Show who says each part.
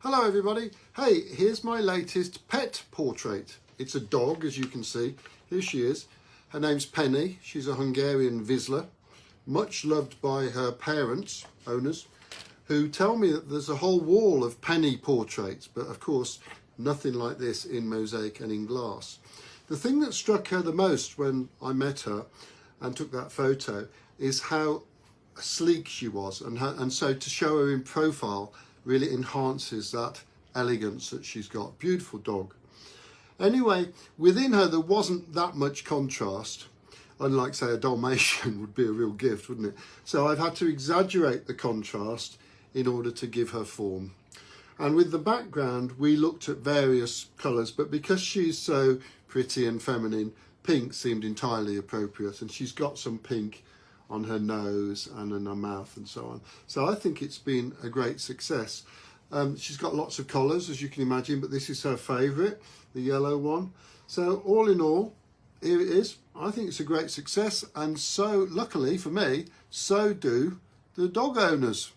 Speaker 1: Hello everybody. Hey, here's my latest pet portrait. It's a dog, as you can see. Here she is. Her name's Penny. She's a Hungarian Vizsla, much loved by her parents, owners, who tell me that there's a whole wall of Penny portraits, but of course nothing like this in mosaic and in glass. The thing that struck her the most when I met her and took that photo is how sleek she was, and so to show her in profile really enhances that elegance that she's got. Beautiful dog. Anyway, within her there wasn't that much contrast, unlike say a Dalmatian would be a real gift, wouldn't it? So I've had to exaggerate the contrast in order to give her form. And with the background we looked at various colours, but because she's so pretty and feminine, pink seemed entirely appropriate, and she's got some pink on her nose and in her mouth and so on. So I think it's been a great success. She's got lots of collars, as you can imagine, but this is her favourite, the yellow one. So all in all, here it is. I think it's a great success, and so luckily for me, so do the dog owners.